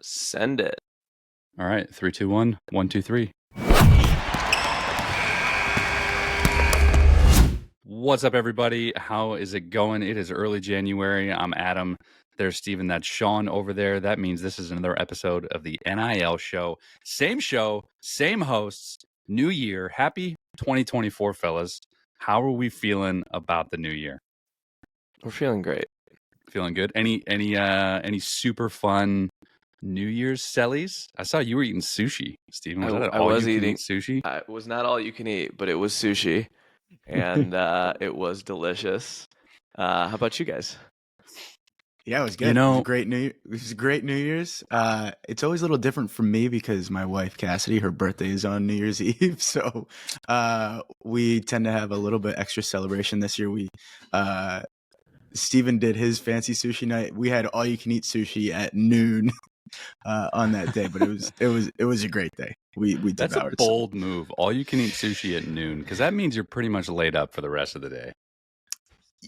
Send it. All right, 3, 2, 1, 1, 2, 3. What's up, everybody? How is it going? It is early January. I'm Adam. There's Steven. That's Sean over there. That means this is another episode of the NIL show. Same show, same hosts, new year. Happy 2024, fellas. How are we feeling about the new year? We're feeling great. Feeling good? Any super fun New Year's sellies? I saw you were eating sushi, Steven. Was that I all was you eating can eat sushi? It was not all you can eat, but it was sushi, and it was delicious. How about you guys? Yeah, it was good. You know, it was a great New Year's. It's always a little different for me because my wife Cassidy, her birthday is on New Year's Eve, so we tend to have a little bit extra celebration this year. Steven did his fancy sushi night. We had all you can eat sushi at noon on that day, but it was a great day. We That's a bold move. All you can eat sushi at noon, because that means you're pretty much laid up for the rest of the day.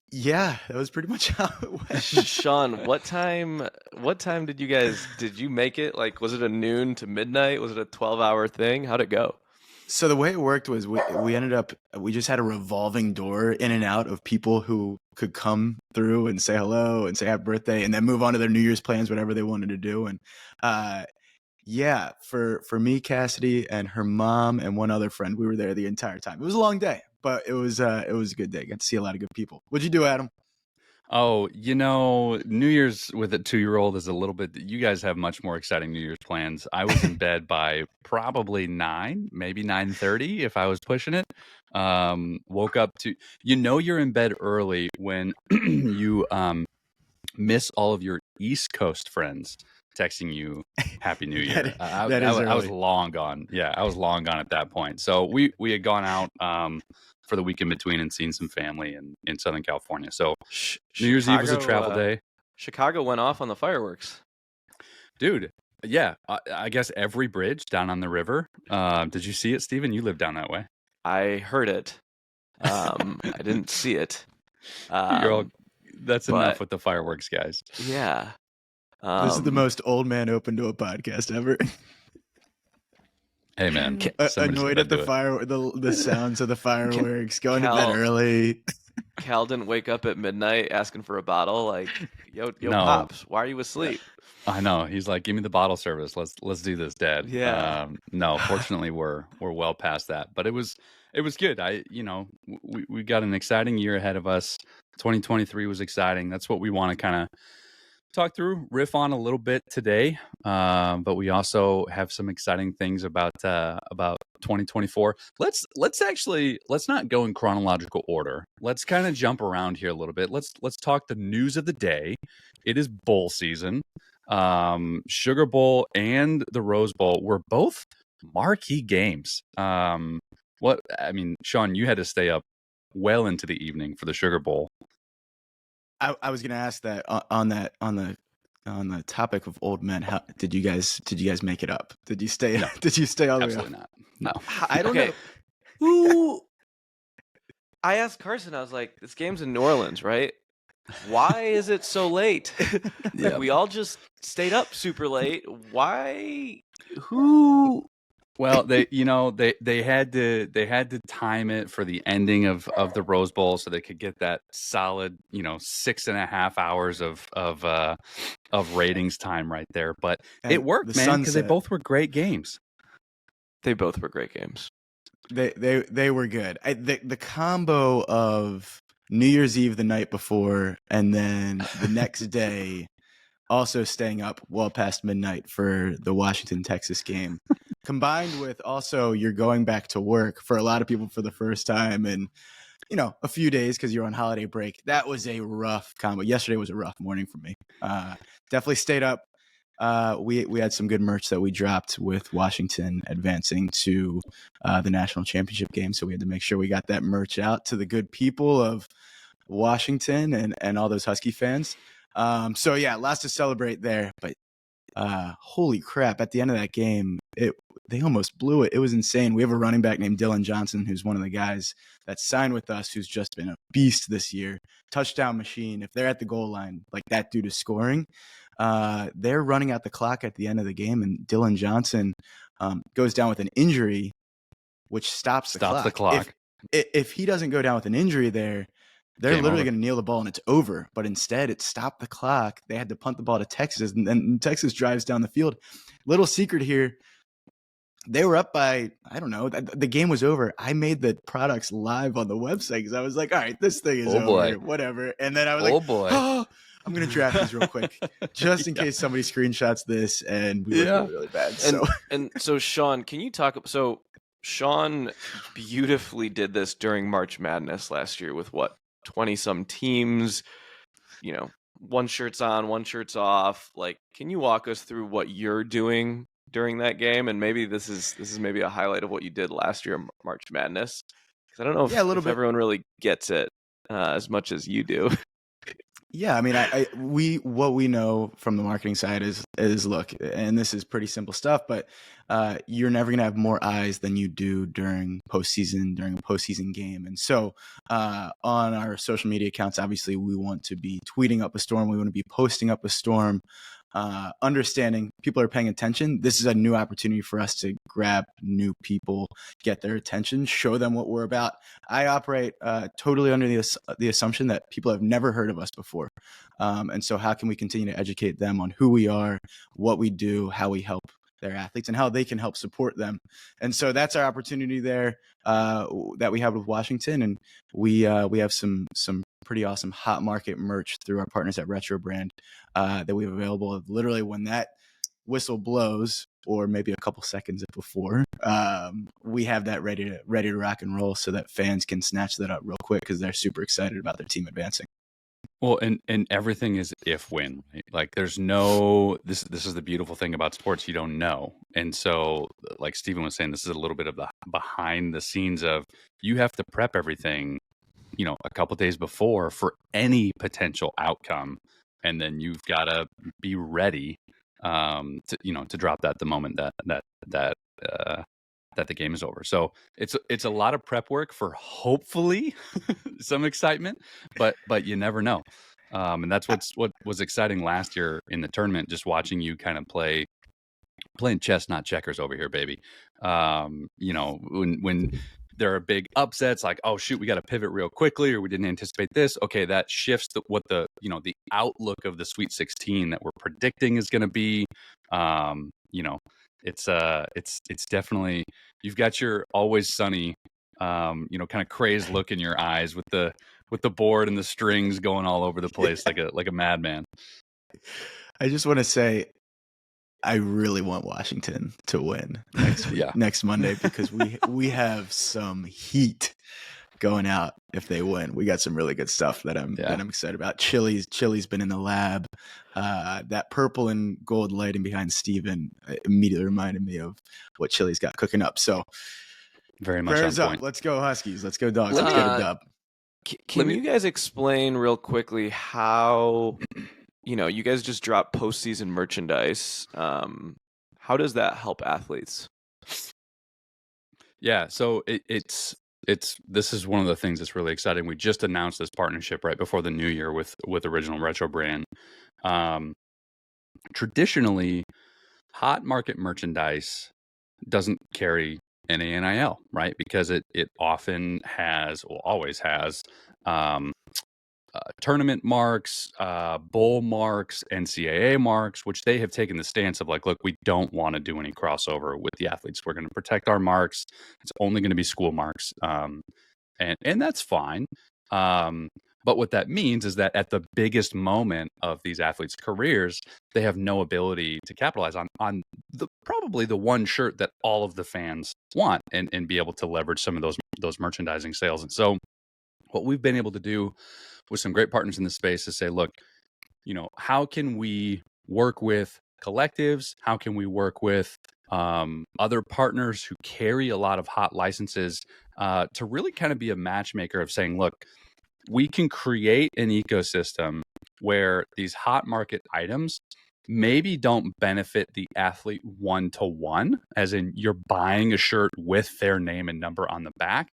Yeah, that was pretty much how it went. Sean, what time did you make it? Like, was it a noon to midnight? Was it a 12-hour thing? How'd it go? So the way it worked was we just had a revolving door in and out of people who could come through and say hello and say happy birthday and then move on to their New Year's plans, whatever they wanted to do. And yeah, for me, Cassidy and her mom and one other friend, we were there the entire time. It was a long day, but it was a good day. Got to see a lot of good people. What'd you do, Adam? Oh, New Year's with a 2-year-old is a little bit. You guys have much more exciting New Year's plans. I was in bed by probably 9, maybe 9:30 if I was pushing it. Woke up to you're in bed early when you miss all of your East Coast friends texting you Happy New Year. I was long gone. Yeah, I was long gone at that point. So we had gone out for the week in between and seen some family in Southern California. So New Year's Eve was a travel day. Chicago went off on the fireworks. Dude, yeah. I guess every bridge down on the river. Did you see it, Steven? You live down that way. I heard it. I didn't see it. That's enough with the fireworks, guys. Yeah. This is the most old man open to a podcast ever. Hey man, annoyed at the sounds of the fireworks, going to bed early. Cal didn't wake up at midnight asking for a bottle. Like, yo, pops, why are you asleep? I know. He's like, give me the bottle service. Let's do this, Dad. Yeah. No, fortunately, we're well past that. But it was good. We got an exciting year ahead of us. 2023 was exciting. That's what we want to kind of talk through, riff on a little bit today, but we also have some exciting things about 2024. Let's not go in chronological order. Let's kind of jump around here a little bit. Let's talk the news of the day. It is bowl season. Sugar Bowl and the Rose Bowl were both marquee games. Sean, you had to stay up well into the evening for the Sugar Bowl. I was going to ask that on the topic of old men. How did you guys make it up? Did you stay? No. Did you stay all the way up? Absolutely not. No. I don't know. Who? I asked Carson. I was like, "This game's in New Orleans, right? Why is it so late? Yeah. We all just stayed up super late. Why? Who?" Well, they had to time it for the ending of the Rose Bowl so they could get that solid 6.5 hours of ratings time right there. But it worked, man, because they both were great games. They both were great games. They were good. The combo of New Year's Eve the night before and then the next day also staying up well past midnight for the Washington, Texas game, combined with also you're going back to work for a lot of people for the first time and, a few days because you're on holiday break. That was a rough combo. Yesterday was a rough morning for me. Definitely stayed up. We had some good merch that we dropped with Washington advancing to the national championship game. So we had to make sure we got that merch out to the good people of Washington and all those Husky fans. So yeah, lots to celebrate there, but holy crap, at the end of that game, they almost blew it. It was insane. We have a running back named Dylan Johnson, who's one of the guys that signed with us, who's just been a beast this year. Touchdown machine. If they're at the goal line, like that dude is scoring. they're running out the clock at the end of the game, and Dylan Johnson goes down with an injury, which stops the clock. If he doesn't go down with an injury there, they're literally going to kneel the ball and it's over. But instead, it stopped the clock. They had to punt the ball to Texas, and then Texas drives down the field. Little secret here. They were up by, I don't know, the game was over. I made the products live on the website because I was like, all right, this thing is over, whatever. And then I was oh, I'm going to draft these real quick just in case somebody screenshots this and we look really bad. So Sean, can you talk? So Sean beautifully did this during March Madness last year with 20-some teams, one shirt's on, one shirt's off. Like, can you walk us through what you're doing during that game? And maybe this is maybe a highlight of what you did last year, March Madness. Because I don't know if everyone really gets it as much as you do. Yeah, I mean, what we know from the marketing side is look, and this is pretty simple stuff, but you're never gonna have more eyes than you do during a postseason game. And so on our social media accounts, obviously we want to be tweeting up a storm, we want to be posting up a storm, understanding people are paying attention. This is a new opportunity for us to grab new people, get their attention, show them what we're about. I operate totally under the assumption that people have never heard of us before. And so how can we continue to educate them on who we are, what we do, how we help their athletes, and how they can help support them. And so that's our opportunity there that we have with Washington. And we have some pretty awesome hot market merch through our partners at Retro Brand that we have available literally when that whistle blows, or maybe a couple seconds before. We have that ready to rock and roll so that fans can snatch that up real quick because they're super excited about their team advancing. Well, and everything is if-win, right? Like there's no, this is the beautiful thing about sports, you don't know. And so like Steven was saying, this is a little bit of the behind the scenes of you have to prep everything, a couple days before for any potential outcome. And then you've got to be ready to drop that the moment that the game is over. So it's a lot of prep work for hopefully some excitement, but you never know. And that's what was exciting last year in the tournament, just watching you kind of playing chess, not checkers over here, baby. When there are big upsets, like, oh shoot, we got to pivot real quickly, or we didn't anticipate this. Okay, that shifts the outlook of the Sweet 16 that we're predicting is going to be. It's definitely, you've got your always sunny, kind of crazed look in your eyes with the board and the strings going all over the place like a madman. I just want to say, I really want Washington to win next Monday because we have some heat going out if they win. We got some really good stuff that I'm excited about. Chili's been in the lab. That purple and gold lighting behind Steven immediately reminded me of what Chili's got cooking up. So very much prayers on up. point. Let's go Huskies. Let's go Dogs. Let's get a dub. Can you guys explain real quickly how you guys just dropped postseason merchandise? How does that help athletes? Yeah, so this is one of the things that's really exciting. We just announced this partnership right before the new year with Original Retro Brand. Traditionally, hot market merchandise doesn't carry any NIL, right? Because it often has, well, always has, tournament marks, bowl marks, NCAA marks, which they have taken the stance of like, look, we don't want to do any crossover with the athletes. We're going to protect our marks. It's only going to be school marks. And that's fine. But what that means is that at the biggest moment of these athletes' careers, they have no ability to capitalize on probably the one shirt that all of the fans want and be able to leverage some of those merchandising sales. And so what we've been able to do with some great partners in the space is say, look, how can we work with collectives? How can we work with other partners who carry a lot of hot licenses to really kind of be a matchmaker of saying, look, we can create an ecosystem where these hot market items maybe don't benefit the athlete one-to-one, as in you're buying a shirt with their name and number on the back.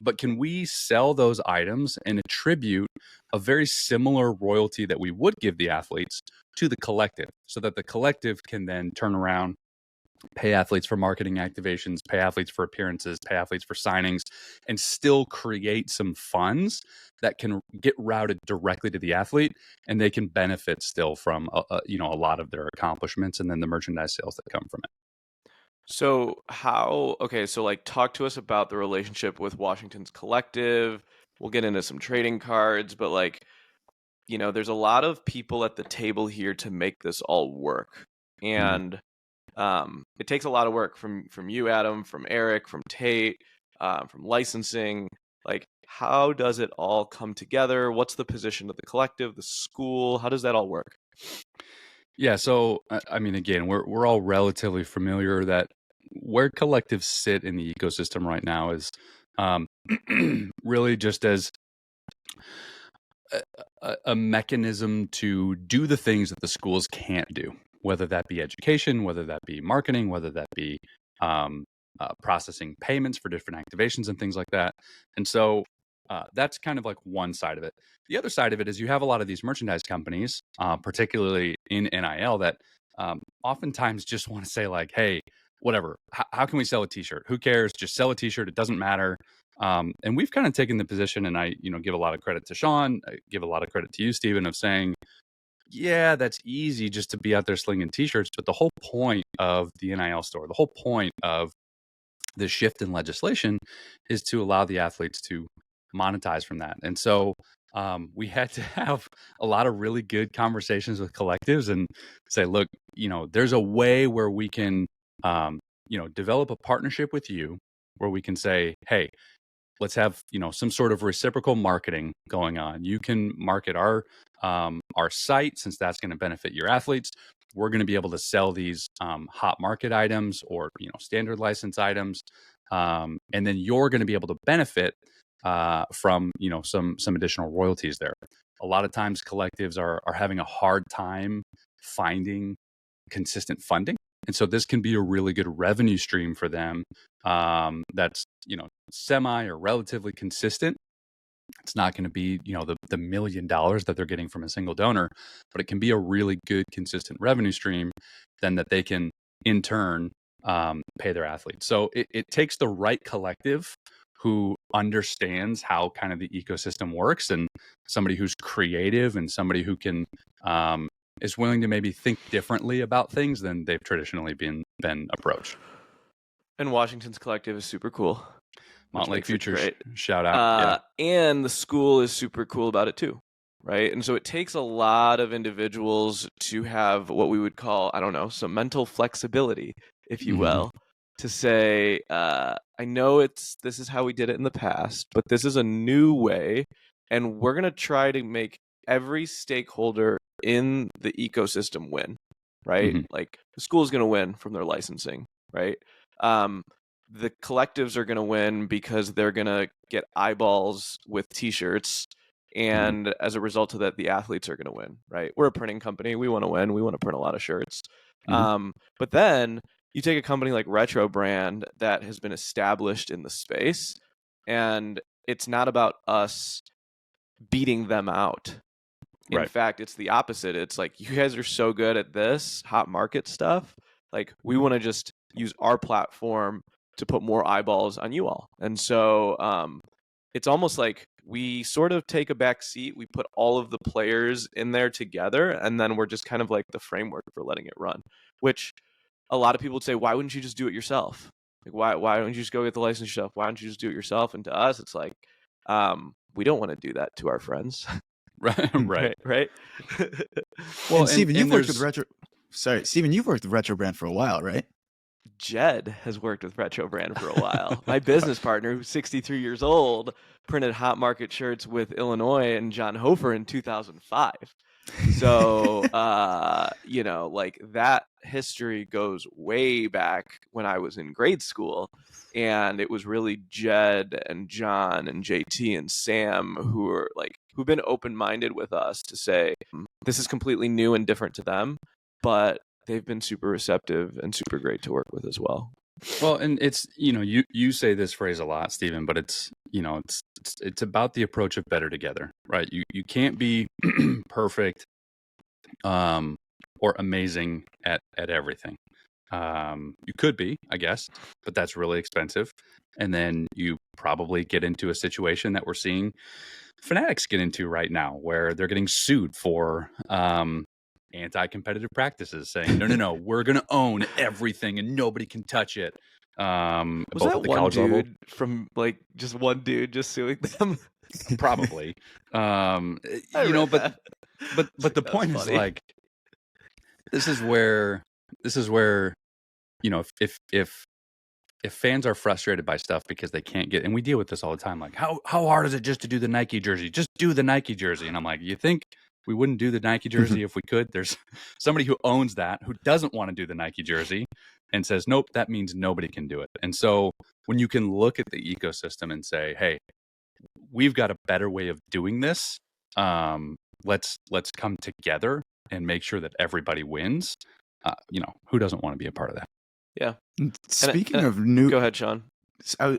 But can we sell those items and attribute a very similar royalty that we would give the athletes to the collective, so that the collective can then turn around, pay athletes for marketing activations, pay athletes for appearances, pay athletes for signings, and still create some funds that can get routed directly to the athlete, and they can benefit still from a lot of their accomplishments and then the merchandise sales that come from it. So so like talk to us about the relationship with Washington's collective. We'll get into some trading cards, but like, there's a lot of people at the table here to make this all work. And it takes a lot of work from you, Adam, from Eric, from Tate, from licensing. Like, how does it all come together? What's the position of the collective, the school? How does that all work? Yeah, so I mean, again, we're all relatively familiar that where collectives sit in the ecosystem right now is really just as a mechanism to do the things that the schools can't do, whether that be education, whether that be marketing, whether that be processing payments for different activations and things like that. And so that's kind of like one side of it. The other side of it is you have a lot of these merchandise companies, particularly in NIL, that oftentimes just want to say like, hey, whatever, how can we sell a t-shirt? Who cares? Just sell a t-shirt. It doesn't matter. And we've kind of taken the position, and I, give a lot of credit to Sean, I give a lot of credit to you, Stephen, of saying, yeah, that's easy just to be out there slinging t-shirts. But the whole point of the NIL store, the whole point of the shift in legislation is to allow the athletes to monetize from that. And so we had to have a lot of really good conversations with collectives and say, look, there's a way where we can, develop a partnership with you where we can say, hey, let's have some sort of reciprocal marketing going on. You can market our site, since that's going to benefit your athletes. We're going to be able to sell these hot market items or standard license items, and then you're going to be able to benefit from some additional royalties there. A lot of times collectives are having a hard time finding consistent funding. And so this can be a really good revenue stream for them that's, semi or relatively consistent. It's not going to be, the $1 million that they're getting from a single donor, but it can be a really good, consistent revenue stream then that they can, in turn, pay their athletes. So it takes the right collective who understands how kind of the ecosystem works, and somebody who's creative and somebody who can is willing to maybe think differently about things than they've traditionally been approached. And Washington's collective is super cool. Montlake Futures, shout out. And the school is super cool about it too, right? And so it takes a lot of individuals to have what we would call, I don't know, some mental flexibility, if you will, to say, I know this is how we did it in the past, but this is a new way, and we're going to try to make every stakeholder in the ecosystem win, right? Like the school is going to win from their licensing, right? The collectives are going to win because they're going to get eyeballs with t-shirts, and as a result of that, the athletes are going to win, right? We're a printing company. We want to win. We want to print a lot of shirts. But then you take a company like Retro Brand that has been established in the space, and it's not about us beating them out. In fact, it's the opposite. It's like, you guys are so good at this hot market stuff. Like, we want to just use our platform to put more eyeballs on you all. And so it's almost like we sort of take a back seat. We put all of the players in there together, and then we're just kind of like the framework for letting it run, which a lot of people would say, why wouldn't you just do it yourself? Like, why don't you just go get the license yourself? Why don't you just do it yourself? And to us, it's like, we don't want to do that to our friends. Right. Well, and Stephen, you've worked with Retro Brand for a while, right? Jed has worked with Retro Brand for a while. My business partner, who's 63 years old, printed hot market shirts with Illinois and John Hofer in 2005. So, like, that history goes way back when I was in grade school. And it was really Jed and John and JT and Sam who've been open-minded with us to say, this is completely new and different to them, but they've been super receptive and super great to work with as well. Well, and it's, you say this phrase a lot, Stephen, but it's about the approach of better together, right? You can't be perfect. or amazing at everything. You could be, I guess, but that's really expensive. And then you probably get into a situation that we're seeing Fanatics get into right now, where they're getting sued for anti-competitive practices, saying, no, we're going to own everything and nobody can touch it. Was Both that at the one college level, dude from like just one dude just suing them? probably. I You know, read but that. but It's like, the that was point is, funny. like, this is where you know, if fans are frustrated by stuff because they can't get, and we deal with this all the time, like, how hard is it just to do the Nike jersey? Just do the Nike jersey. And I'm like, you think we wouldn't do the Nike jersey if we could? There's somebody who owns that, who doesn't want to do the Nike jersey and says, nope, that means nobody can do it. And so when you can look at the ecosystem and say, hey, we've got a better way of doing this, let's come together and make sure that everybody wins. You know, who doesn't want to be a part of that? Yeah. Speaking And of new, go ahead, Sean. I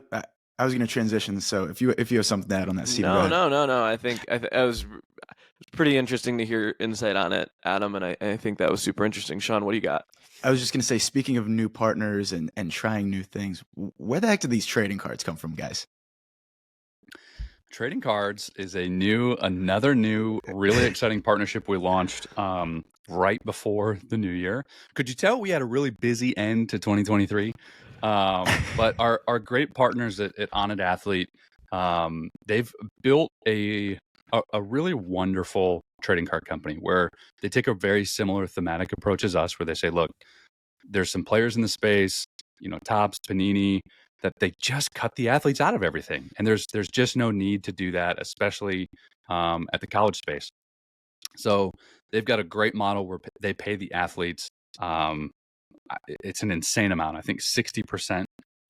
was going to transition. So if you have something to add on that, Steve, go No, ahead. no. I think it was pretty interesting to hear your insight on it, Adam, and I think that was super interesting. Sean, what do you got? I was just going to say, speaking of new partners and trying new things, where the heck did these trading cards come from, guys? Trading Cards is another new, really exciting partnership we launched right before the new year. Could you tell we had a really busy end to 2023? But our great partners at OnIt Athlete, they've built a really wonderful trading card company where they take a very similar thematic approach as us, where they say, look, there's some players in the space, you know, Topps, Panini, that they just cut the athletes out of everything. And there's just no need to do that, especially at the college space. So they've got a great model where they pay the athletes. It's an insane amount. I think 60%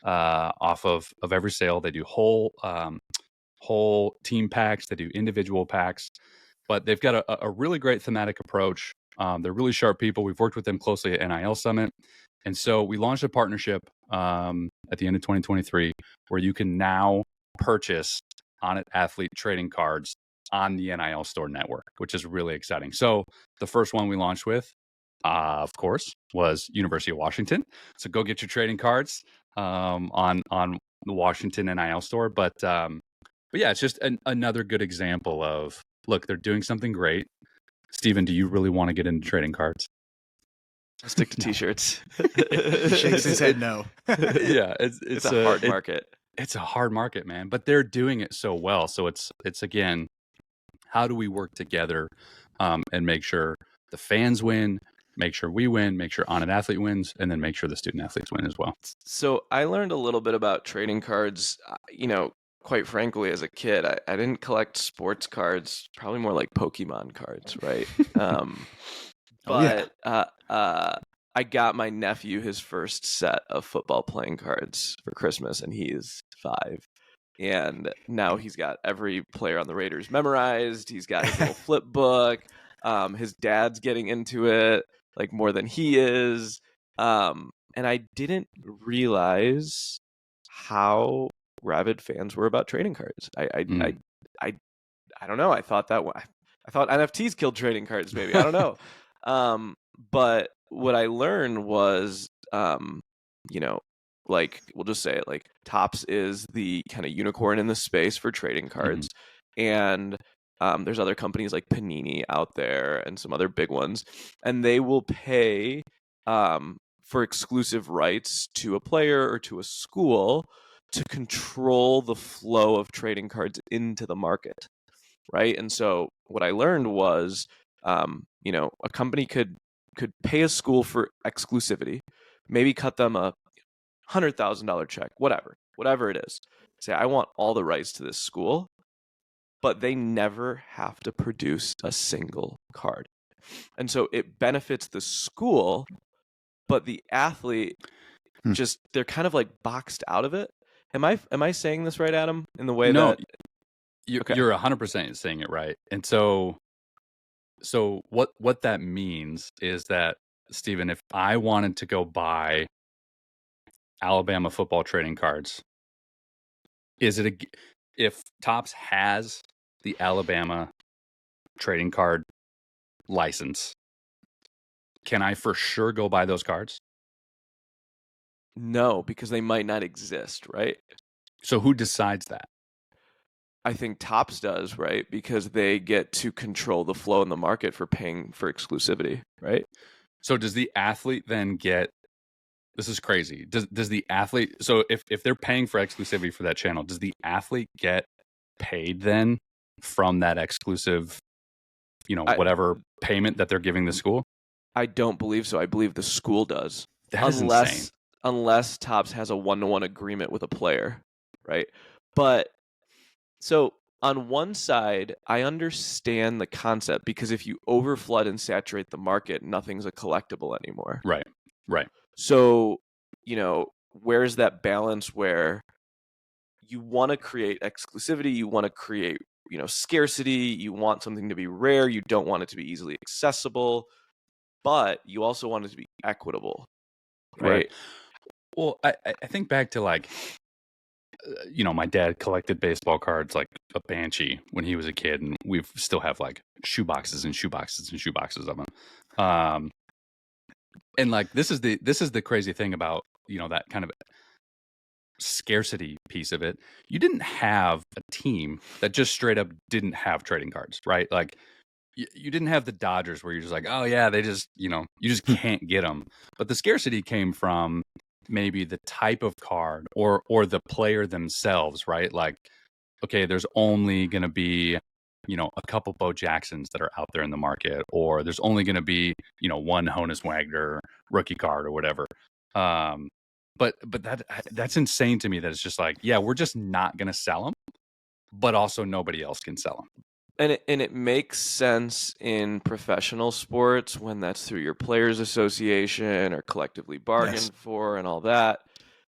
off of every sale. They do whole team packs. They do individual packs. But they've got a really great thematic approach. They're really sharp people. We've worked with them closely at NIL Summit. And so we launched a partnership at the end of 2023 where you can now purchase OnIt Athlete trading cards on the NIL Store network, which is really exciting. So the first one we launched with, of course, was University of Washington. So go get your trading cards on the Washington NIL Store. But yeah, it's just another good example of, look, they're doing something great. Steven, do you really want to get into trading cards? I'll stick to T-shirts. He shakes his head no. Yeah, it's a hard market. It's a hard market, man. But they're doing it so well. So it's again, how do we work together and make sure the fans win, make sure we win, make sure OnIt Athlete wins, and then make sure the student athletes win as well. So I learned a little bit about trading cards. You know, quite frankly, as a kid, I didn't collect sports cards. Probably more like Pokemon cards, right? But I got my nephew his first set of football playing cards for Christmas, and he's 5. And now he's got every player on the Raiders memorized. He's got his little flip book. His dad's getting into it like more than he is. And I didn't realize how rabid fans were about trading cards. I don't know. I thought NFTs killed trading cards. Maybe I don't know. But what I learned was, you know, like we'll just say it, like Topps is the kind of unicorn in the space for trading cards, and there's other companies like Panini out there and some other big ones, and they will pay for exclusive rights to a player or to a school to control the flow of trading cards into the market, right? And so what I learned was, you know, a company could pay a school for exclusivity, maybe cut them a $100,000 check, whatever it is. Say, I want all the rights to this school, but they never have to produce a single card. And so it benefits the school, but the athlete just, they're kind of like boxed out of it. Am I saying this right, Adam? In the way No, that you're 100% saying it right. And so what that means is that, Steven, if I wanted to go buy Alabama football trading cards, if Topps has the Alabama trading card license, can I for sure go buy those cards? No, because they might not exist, right? So who decides that? I think Topps does, right? Because they get to control the flow in the market for paying for exclusivity, right? So does the athlete then get, this is crazy. Does the athlete, so if they're paying for exclusivity for that channel, does the athlete get paid then from that exclusive, whatever payment that they're giving the school? I don't believe so. I believe the school does. That is insane. Unless Topps has a 1-to-1 agreement with a player, right? But so on one side, I understand the concept because if you overflood and saturate the market, nothing's a collectible anymore. Right. So, where's that balance where you want to create exclusivity, you want to create, scarcity, you want something to be rare, you don't want it to be easily accessible, but you also want it to be equitable, right? Well, I think back to my dad collected baseball cards like a banshee when he was a kid, and we still have like shoe boxes and shoe boxes and shoe boxes of them. And like this is the crazy thing about that kind of scarcity piece of it. You didn't have a team that just straight up didn't have trading cards, right? Like you didn't have the Dodgers where you're just like, oh yeah, they just you just can't get them. But the scarcity came from maybe the type of card or the player themselves, right? Like, okay, there's only going to be, a couple Bo Jacksons that are out there in the market, or there's only going to be, one Honus Wagner rookie card or whatever. But that's insane to me that it's just like, yeah, we're just not going to sell them, but also nobody else can sell them. And it makes sense in professional sports when that's through your players association or collectively bargained for and all that.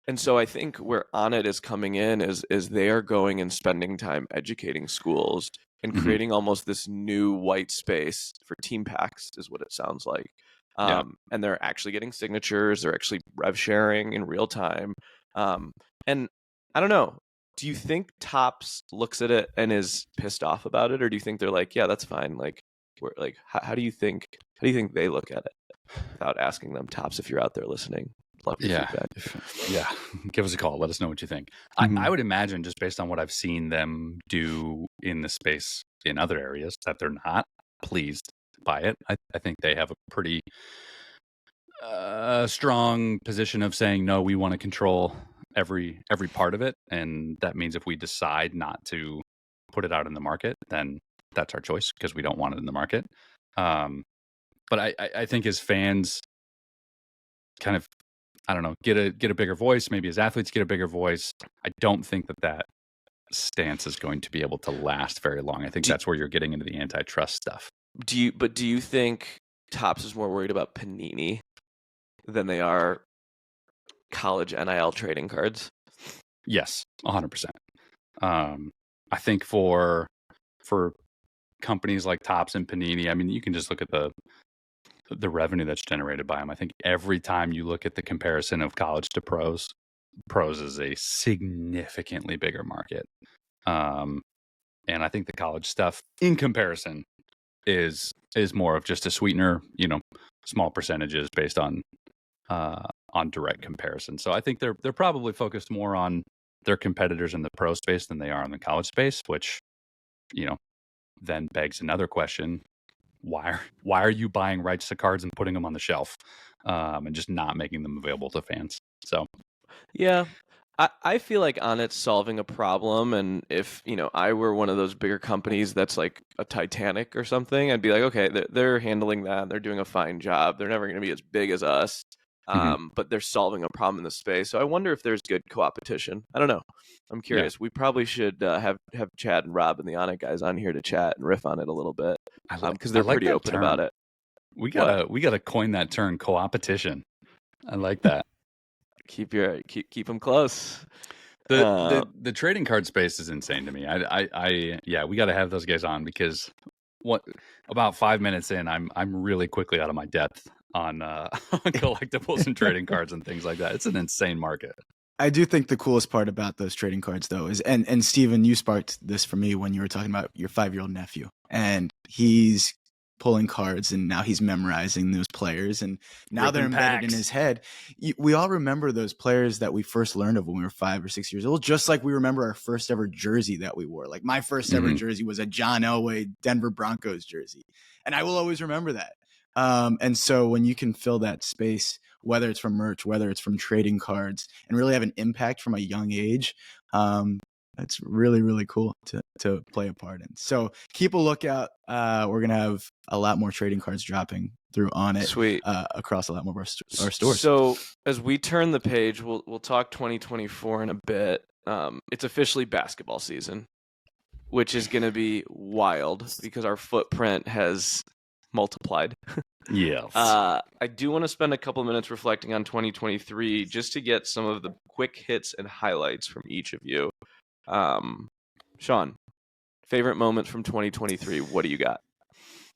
And so I think where OnIt is coming in is they are going and spending time educating schools and creating almost this new white space for team packs is what it sounds like. And they're actually getting signatures. They're actually rev sharing in real time. And I don't know. Do you think Topps looks at it and is pissed off about it, or do you think they're like, yeah, that's fine? Like, how do you think they look at it? Without asking them, Topps, if you're out there listening, love your feedback. Give us a call. Let us know what you think. I would imagine, just based on what I've seen them do in the space in other areas, that they're not pleased by it. I think they have a pretty strong position of saying, no, we want to control every part of it, and that means if we decide not to put it out in the market, then that's our choice because we don't want it in the market. But I think as fans kind of, I don't know, get a bigger voice, maybe as athletes get a bigger voice, I don't think that stance is going to be able to last very long. I think that's where you're getting into the antitrust stuff. Do you think Topps is more worried about Panini than they are college NIL trading cards? Yes, 100%. I think for companies like Topps and Panini, I mean, you can just look at the revenue that's generated by them. I think every time you look at the comparison of college to pros is a significantly bigger market. And I think the college stuff in comparison is more of just a sweetener, small percentages based on direct comparison. So I think they're probably focused more on their competitors in the pro space than they are in the college space, which, then begs another question. Why are you buying rights to cards and putting them on the shelf and just not making them available to fans? So, yeah, I feel like OnIt's solving a problem, and if I were one of those bigger companies that's like a Titanic or something, I'd be like, okay, they're handling that, they're doing a fine job. They're never going to be as big as us, but they're solving a problem in the space. So I wonder if there's good co-opetition. I don't know. I'm curious. Yeah. We probably should have Chad and Rob and the OnIt guys on here to chat and riff on it a little bit because they're pretty open about it. We gotta coin that term, co-opetition. I like that. Keep them close. The trading card space is insane to me. We got to have those guys on because about 5 minutes in, I'm really quickly out of my depth on collectibles and trading cards and things like that. It's an insane market. I do think the coolest part about those trading cards, though, is and Steven, you sparked this for me when you were talking about your 5-year-old nephew, and he's pulling cards, and now he's memorizing those players, and now they're Ripping embedded in packs. his head. We all remember those players that we first learned of when we were 5 or 6 years old, just like we remember our first ever jersey that we wore. Like my first ever jersey was a John Elway Denver Broncos jersey, and I will always remember that. And so when you can fill that space, whether it's from merch, whether it's from trading cards, and really have an impact from a young age, that's really, really cool to play a part in. So keep a lookout. We're going to have a lot more trading cards dropping through OnIt Sweet. across a lot more of our stores. So as we turn the page, we'll talk 2024 in a bit. It's officially basketball season, which is going to be wild because our footprint has multiplied. Yes. I do want to spend a couple minutes reflecting on 2023 just to get some of the quick hits and highlights from each of you. Sean, favorite moment from 2023. What do you got?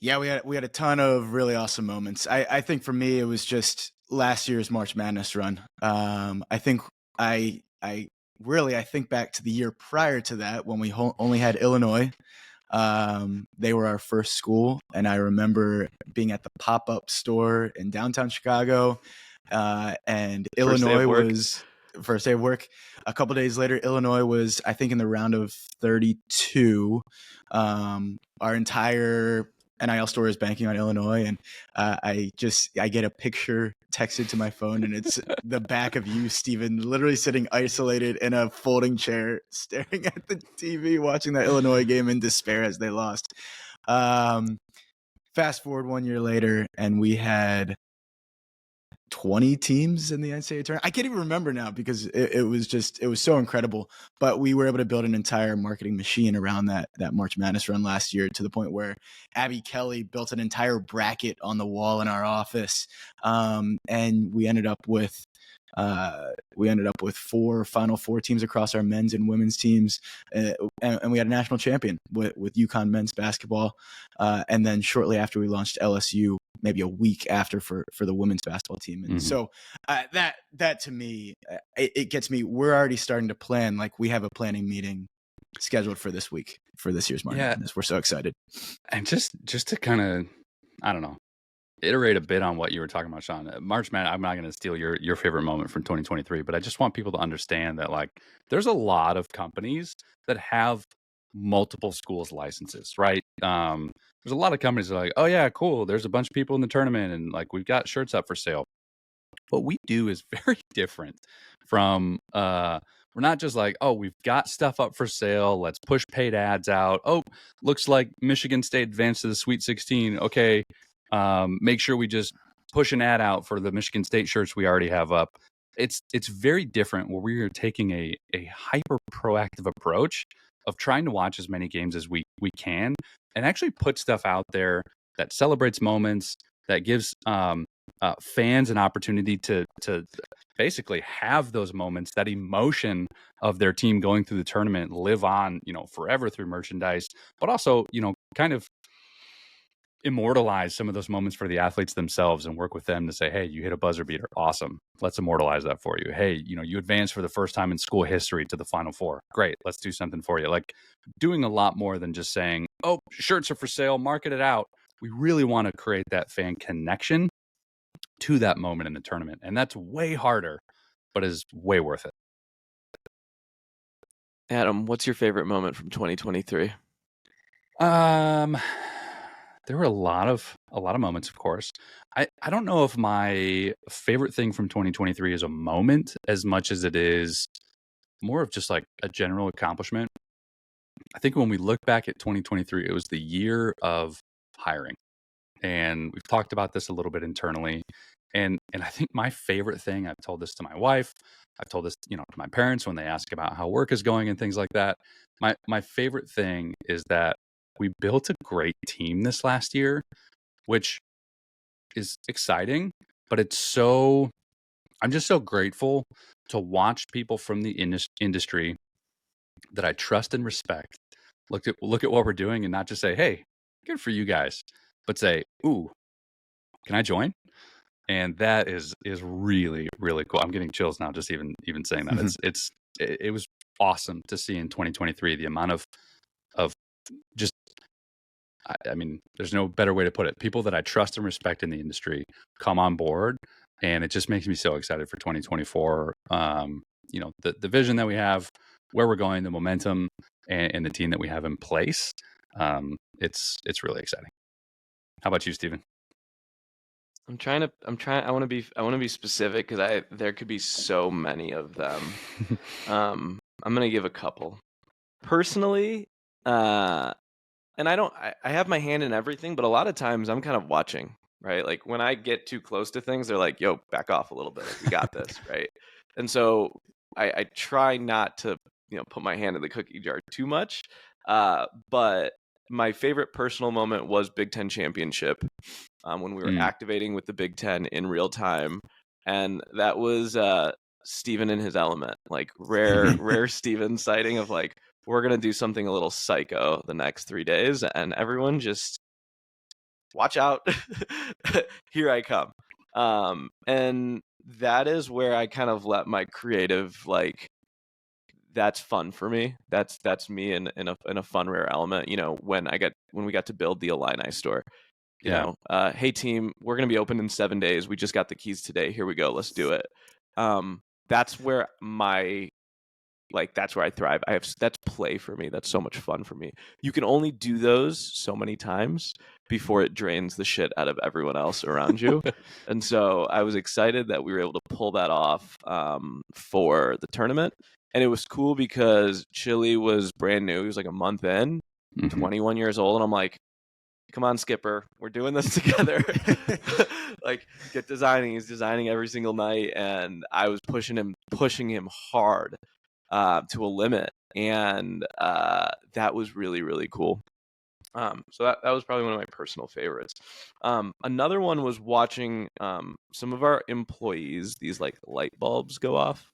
Yeah, we had a ton of really awesome moments. I think for me, it was just last year's March Madness run. I think I think back to the year prior to that when we only had Illinois. They were our first school, and I remember being at the pop-up store in downtown Chicago, and Illinois was first day of work. A couple days later, Illinois was, I think, in the round of 32. Our entire NIL store is banking on Illinois, and I get a picture texted to my phone, and it's the back of you, Steven, literally sitting isolated in a folding chair, staring at the TV, watching that Illinois game in despair as they lost. Fast forward 1 year later, and we had 20 teams in the NCAA tournament. I can't even remember now because it was so incredible. But we were able to build an entire marketing machine around that March Madness run last year, to the point where Abby Kelly built an entire bracket on the wall in our office, and we ended up with four Final Four teams across our men's and women's teams, and we had a national champion with UConn men's basketball, and then shortly after we launched LSU, maybe a week after for the women's basketball team. And so that to me, it gets me. We're already starting to plan. Like, we have a planning meeting scheduled for this week for this year's March Madness. We're so excited. And just to kind of, I don't know, iterate a bit on what you were talking about, Sean. March Madness, I'm not going to steal your favorite moment from 2023, but I just want people to understand that, like, there's a lot of companies that have multiple schools licenses, right? There's a lot of companies that are like, oh yeah, cool, there's a bunch of people in the tournament, and like, we've got shirts up for sale. What we do is very different from we're not just like, oh, we've got stuff up for sale, let's push paid ads out. Oh, looks like Michigan State advanced to the Sweet 16. Okay, make sure we just push an ad out for the Michigan State shirts we already have up. It's very different, where we are taking a hyper proactive approach of trying to watch as many games as we can, and actually put stuff out there that celebrates moments, that gives fans an opportunity to basically have those moments, that emotion of their team going through the tournament live on, forever through merchandise, but also, kind of immortalize some of those moments for the athletes themselves, and work with them to say, hey, you hit a buzzer beater, awesome, let's immortalize that for you. Hey, you advanced for the first time in school history to the Final Four, great, let's do something for you. Like, doing a lot more than just saying, oh, shirts are for sale, market it out. We really want to create that fan connection to that moment in the tournament, and that's way harder, but is way worth it. Adam, what's your favorite moment from 2023? There were a lot of moments, of course. I don't know if my favorite thing from 2023 is a moment as much as it is more of just like a general accomplishment. I think when we look back at 2023, it was the year of hiring. And we've talked about this a little bit internally. And I think my favorite thing, I've told this to my wife, I've told this, to my parents when they ask about how work is going and things like that. My favorite thing is that we built a great team this last year, which is exciting, but I'm just so grateful to watch people from the industry that I trust and respect look at what we're doing, and not just say, hey, good for you guys, but say, ooh, can I join? And that is really, really cool. I'm getting chills now just even saying that. It was awesome to see in 2023 the amount of just, I mean, there's no better way to put it. People that I trust and respect in the industry come on board, and it just makes me so excited for 2024. You know, the vision that we have, where we're going, the momentum, and the team that we have in place. It's really exciting. How about you, Steven? I want to be specific because there could be so many of them. I'm going to give a couple. Personally, and I have my hand in everything, but a lot of times I'm kind of watching, right? Like when I get too close to things, they're like, yo, back off a little bit. Like, we got this, right? And so I try not to, put my hand in the cookie jar too much. But my favorite personal moment was Big Ten Championship, when we were activating with the Big Ten in real time. And that was Steven in his element, like rare Steven sighting of like, we're going to do something a little psycho the next 3 days, and everyone just watch out. Here I come. And that is where I kind of let my creative, like, that's fun for me. That's me in a fun, rare element. When we got to build the Illini store, hey team, we're going to be open in 7 days. We just got the keys today. Here we go. Let's do it. That's where that's where I thrive. That's play for me. That's so much fun for me. You can only do those so many times before it drains the shit out of everyone else around you. And so I was excited that we were able to pull that off for the tournament. And it was cool because Chili was brand new. He was like a month in, 21 years old. And I'm like, come on, Skipper, we're doing this together. Like, get designing. He's designing every single night. And I was pushing him hard to a limit, and that was really, really cool. So that was probably one of my personal favorites. Another one was watching some of our employees, these like light bulbs go off,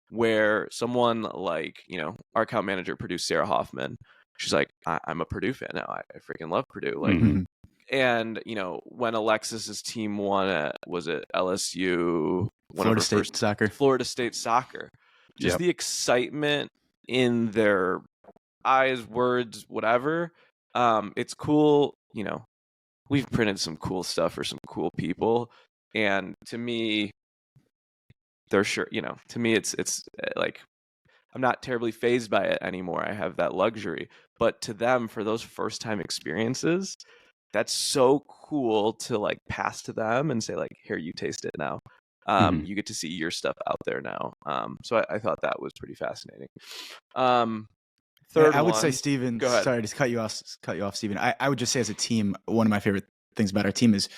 where someone like, our account manager, produced Sarah Hoffman. She's like, I'm a Purdue fan now. I freaking love Purdue. Like, and when Alexis's team won, was it LSU? Florida State Soccer. Just the excitement in their eyes, words, whatever. It's cool. We've printed some cool stuff for some cool people, and to me, they're sure. To me, it's like, I'm not terribly fazed by it anymore. I have that luxury, but to them, for those first time experiences, that's so cool to like pass to them and say like, here, you taste it now. You get to see your stuff out there now. So I thought that was pretty fascinating. Third, I would say, Steven, go ahead. Sorry to cut you off, Steven. I would just say, as a team, one of my favorite things about our team is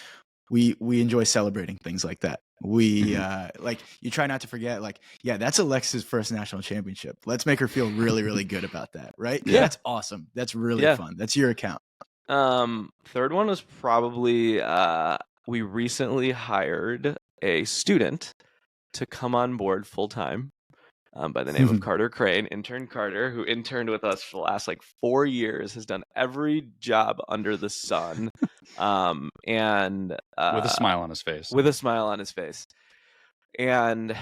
we enjoy celebrating things like that. We like, you try not to forget, like, yeah, that's Alexa's first national championship. Let's make her feel really, really good about that, right? Yeah, that's awesome. That's really fun. That's your account. Third one was probably we recently hired a student to come on board full time, by the name of Carter Crane, intern Carter, who interned with us for the last like 4 years, has done every job under the sun, and with a smile on his face. And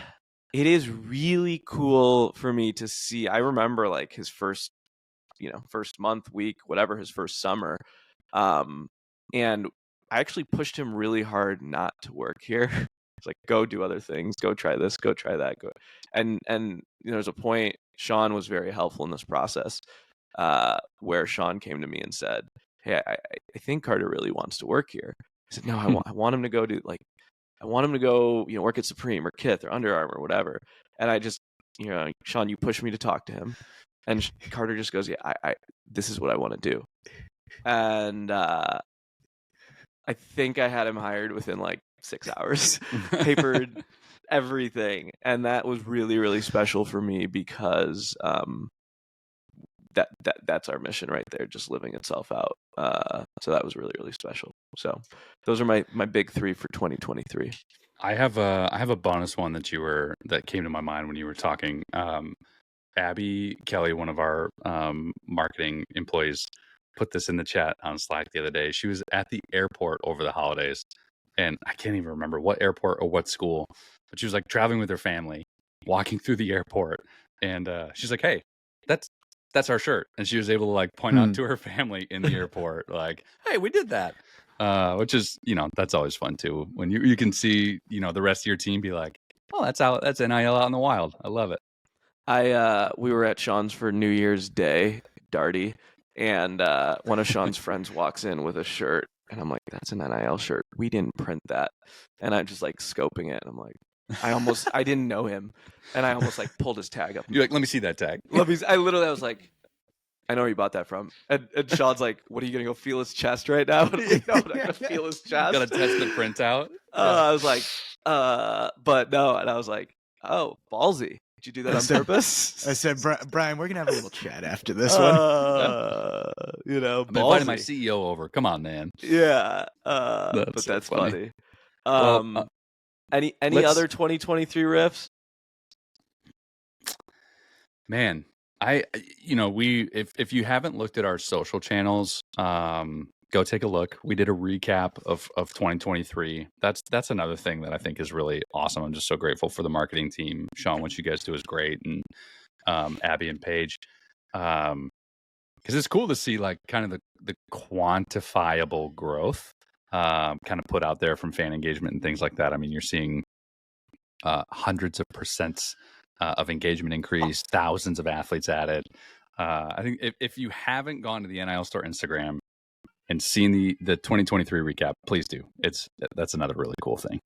it is really cool for me to see. I remember like his first month, week, whatever, his first summer, and I actually pushed him really hard not to work here. It's like, go do other things, go try this, go try that, go. And there's a point, Sean was very helpful in this process, where Sean came to me and said, hey, I think Carter really wants to work here. I said, no, I want him to go work at Supreme or Kith or Under Armour or whatever. And I just, Sean, you pushed me to talk to him. And Carter just goes, yeah, I this is what I want to do. And I think I had him hired within like 6 hours, papered everything. And that was really, really special for me because that's our mission right there, just living itself out. So that was really, really special. So those are my big three for 2023. I have a bonus one that came to my mind when you were talking. Abby Kelly, one of our marketing employees, put this in the chat on Slack the other day. She was at the airport over the holidays, and I can't even remember what airport or what school, but she was like traveling with her family, walking through the airport, and she's like, "Hey, that's that's our shirt. And she was able to like point out to her family in the airport, like, hey, we did that. Which is, that's always fun too. When you can see, the rest of your team be like, oh, that's NIL out in the wild. I love it. We were at Sean's for New Year's Day, Darty, and one of Sean's friends walks in with a shirt, and I'm like, that's an NIL shirt. We didn't print that. And I'm just like scoping it, and I'm like, I didn't know him, and I almost like pulled his tag up. You're like, let me see that tag. I was like, I know where you bought that from. And Sean's like, what, are you going to go feel his chest right now? And I'm like, no, I'm not going to feel his chest. Got to test the printout. I was like, but no. And I was like, oh, ballsy. Did you do that on purpose? I said, Brian, we're going to have a little chat after this one. I'm inviting my CEO over. Come on, man. Yeah. But that's funny. Any other 2023 riffs? Man, if you haven't looked at our social channels, go take a look. We did a recap of 2023. That's another thing that I think is really awesome. I'm just so grateful for the marketing team. Sean, what you guys do is great, and Abby and Paige, because it's cool to see like kind of the quantifiable growth kind of put out there from fan engagement and things like that. I mean, you're seeing hundreds of percents of engagement increase, thousands of athletes added. I think if you haven't gone to the NIL Store Instagram and seen the 2023 recap, please do. That's another really cool thing.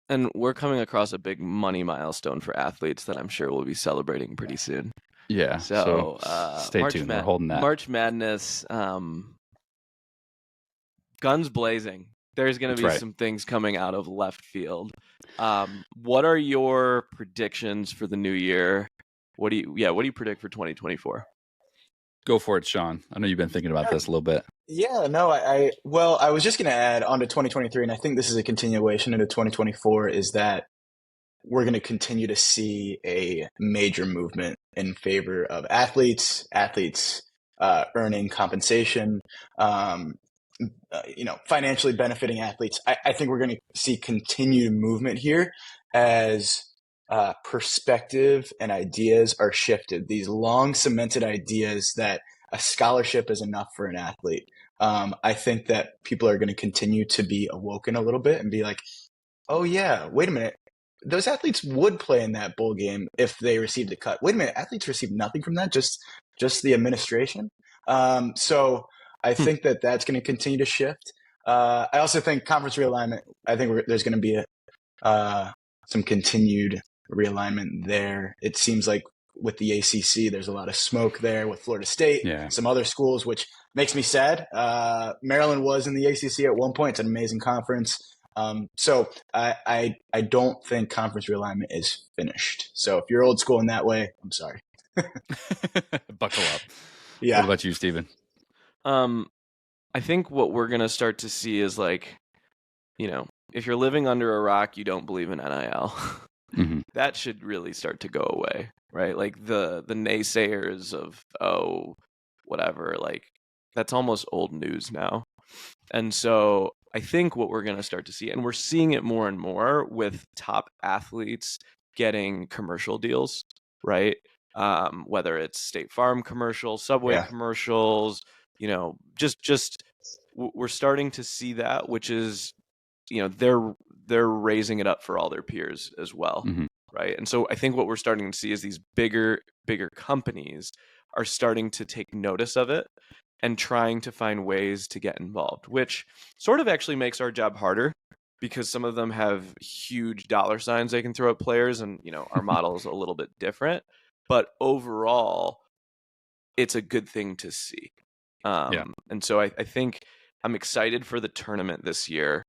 And we're coming across a big money milestone for athletes that I'm sure we'll be celebrating pretty soon. Yeah. So stay tuned. We're holding that. March Madness, guns blazing. There's going to be some things coming out of left field. What are your predictions for the new year? What do you predict for 2024? Go for it, Sean. I know you've been thinking about this a little bit. Yeah, no, I was just going to add on to 2023, and I think this is a continuation into 2024, is that we're going to continue to see a major movement in favor of athletes earning compensation, financially benefiting athletes. I think we're going to see continued movement here as perspective and ideas are shifted. These long cemented ideas that a scholarship is enough for an athlete. I think that people are going to continue to be awoken a little bit and be like, oh yeah, wait a minute. Those athletes would play in that bowl game if they received a cut. Wait a minute, athletes receive nothing from that, just the administration. So I think that's going to continue to shift. I also think conference realignment. I think there's going to be some continued realignment there. It seems like with the ACC, there's a lot of smoke there with Florida State, some other schools, which makes me sad. Maryland was in the ACC at one point. It's an amazing conference. So I don't think conference realignment is finished. So if you're old school in that way, I'm sorry. Buckle up. Yeah. What about you, Steven? I think what we're going to start to see is like, if you're living under a rock, you don't believe in NIL. Mm-hmm. That should really start to go away, right? Like the naysayers of, whatever, like that's almost old news now. And so I think what we're going to start to see, and we're seeing it more and more with top athletes getting commercial deals, right? Whether it's State Farm commercials, Subway commercials, just we're starting to see that, which is, they're raising it up for all their peers as well, right? And so I think what we're starting to see is these bigger companies are starting to take notice of it and trying to find ways to get involved, which sort of actually makes our job harder because some of them have huge dollar signs they can throw at players, and our model is a little bit different. But overall, it's a good thing to see. And so I think I'm excited for the tournament this year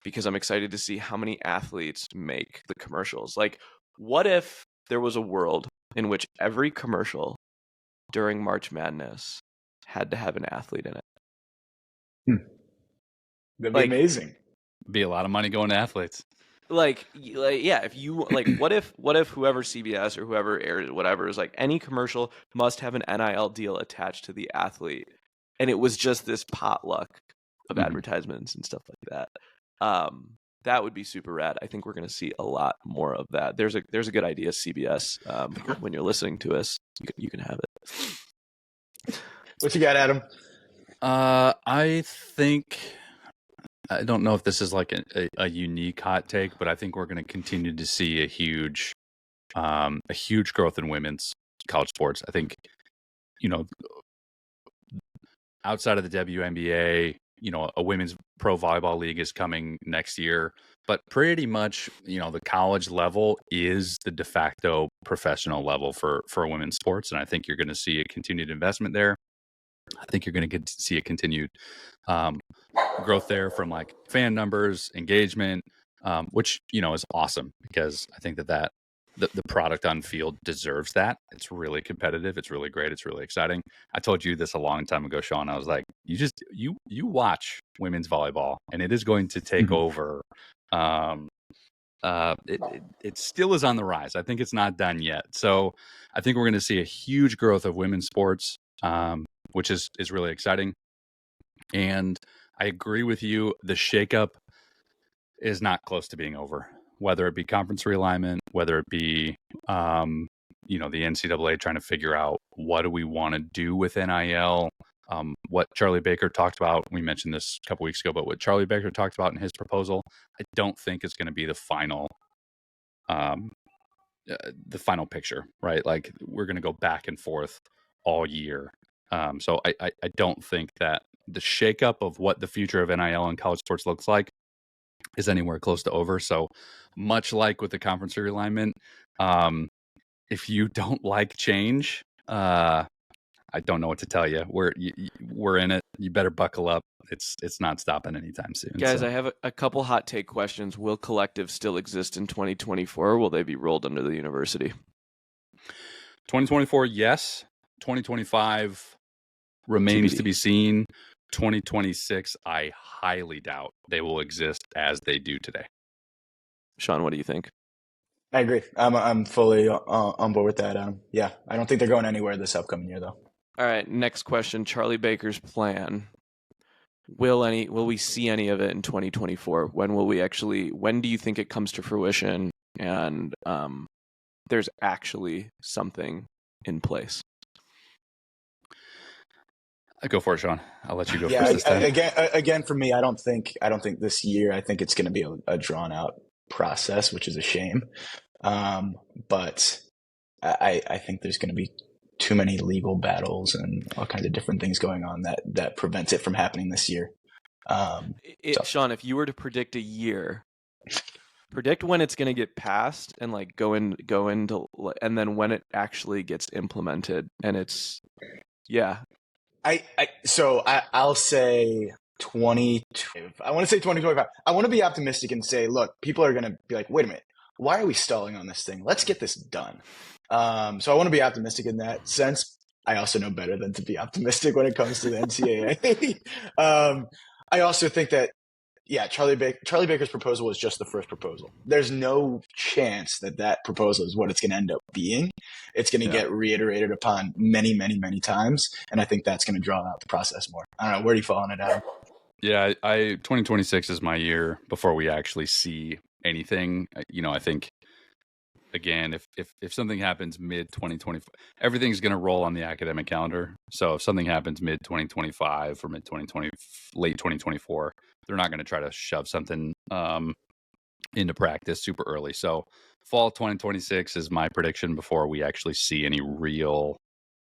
because I'm excited to see how many athletes make the commercials. Like, what if there was a world in which every commercial during March Madness had to have an athlete in it? That'd be amazing. Be a lot of money going to athletes. If you what if whoever CBS or whoever aired it, whatever, is like any commercial must have an NIL deal attached to the athlete, and it was just this potluck of advertisements and stuff like that. That would be super rad. I think we're going to see a lot more of that. There's a good idea, CBS. When you're listening to us, you can have it. What you got, Adam? I think I don't know if this is like a unique hot take, but I think we're going to continue to see a huge growth in women's college sports. I think, you know, outside of the WNBA, a women's pro volleyball league is coming next year, but pretty much, the college level is the de facto professional level for women's sports. And I think you're going to see a continued investment there. I think you're going to see a continued growth there from like fan numbers, engagement, which, is awesome because I think that the product on field deserves that. It's really competitive. It's really great. It's really exciting. I told you this a long time ago, Sean. I was like, you watch women's volleyball and it is going to take over. It still is on the rise. I think it's not done yet. So I think we're going to see a huge growth of women's sports, which is really exciting. And I agree with you. The shakeup is not close to being over, whether it be conference realignment, whether it be, the NCAA trying to figure out what do we want to do with NIL. What Charlie Baker talked about, we mentioned this a couple weeks ago, but what Charlie Baker talked about in his proposal, I don't think is going to be the final picture, right? Like we're going to go back and forth all year. So I don't think that the shakeup of what the future of NIL and college sports looks like is anywhere close to over. So much like with the conference realignment, if you don't like change, I don't know what to tell you. We're in it. You better buckle up. It's not stopping anytime soon. Guys, so. I have a couple hot take questions. Will collectives still exist in 2024, or will they be rolled under the university? 2024, yes. 2025 remains to be seen. 2026, I highly doubt they will exist as they do today. Sean, what do you think? I agree. I'm fully on board with that. Yeah, I don't think they're going anywhere this upcoming year, though. All right, next question. Charlie Baker's plan. Will we see any of it in 2024? When do you think it comes to fruition and there's actually something in place? Go for it, Sean. I'll let you go first this time. Again, for me, I don't think this year. I think it's going to be a drawn out process, which is a shame. But I think there's going to be too many legal battles and all kinds of different things going on that prevents it from happening this year. Sean, if you were to predict a year, predict when it's going to get passed and like go into, and then when it actually gets implemented, and it's, yeah. I'll say 2022. I want to say 2025. I want to be optimistic and say, look, people are going to be like, wait a minute, why are we stalling on this thing? Let's get this done. So I want to be optimistic in that sense. I also know better than to be optimistic when it comes to the NCAA. I also think that, yeah, Charlie Baker's proposal was just the first proposal. There's no chance that proposal is what it's going to end up being. It's going to get reiterated upon many, many, many times, and I think that's going to draw out the process more. I don't know. Where do you fall on it, Adam? Yeah, 2026 is my year before we actually see anything. I think, again, if something happens mid-2025, everything's going to roll on the academic calendar. So if something happens mid-2025 or mid-2020, late 2024, they're not going to try to shove something into practice super early. So fall 2026 is my prediction before we actually see any real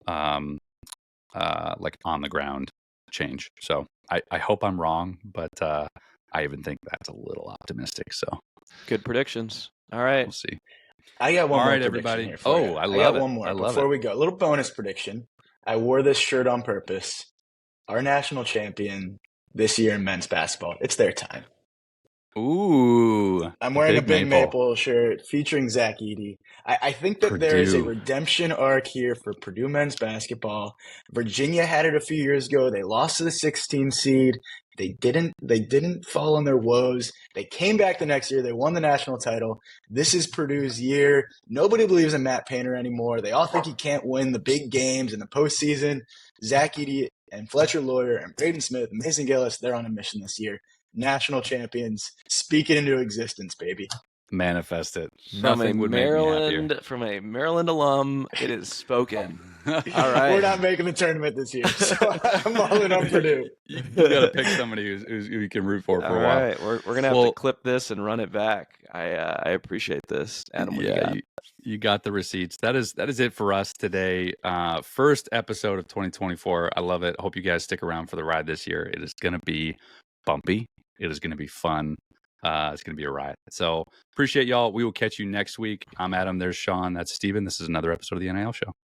like on the ground change. So I hope I'm wrong, but I even think that's a little optimistic. So good predictions. All right, we'll see. I got one All more right, prediction everybody. here for you. I love it. One more. I love Before it. we go, a little bonus prediction. I wore this shirt on purpose. Our national champion this year in men's basketball. It's their time. Ooh. I'm wearing a Big Maple shirt featuring Zach Edey. I think that there is a redemption arc here for Purdue men's basketball. Virginia had it a few years ago. They lost to the 16 seed. They didn't fall on their woes. They came back the next year. They won the national title. This is Purdue's year. Nobody believes in Matt Painter anymore. They all think he can't win the big games in the postseason. Zach Edey and Fletcher Lawyer and Braden Smith and Mason Gillis, they're on a mission this year. National champions. Speak it into existence, baby. Manifest it. From Nothing would make me happier. From a Maryland alum, it is spoken. All We're right. not making the tournament this year, so I'm all in on Purdue. You got to pick somebody who you can root for All a while. right, we're gonna have to clip this and run it back. I appreciate this, Adam. What do you got? You got the receipts. That is it for us today. First episode of 2024. I love it. Hope you guys stick around for the ride this year. It is going to be bumpy. It is going to be fun. It's going to be a ride. So appreciate y'all. We will catch you next week. I'm Adam. There's Sean. That's Steven. This is another episode of the NIL Show.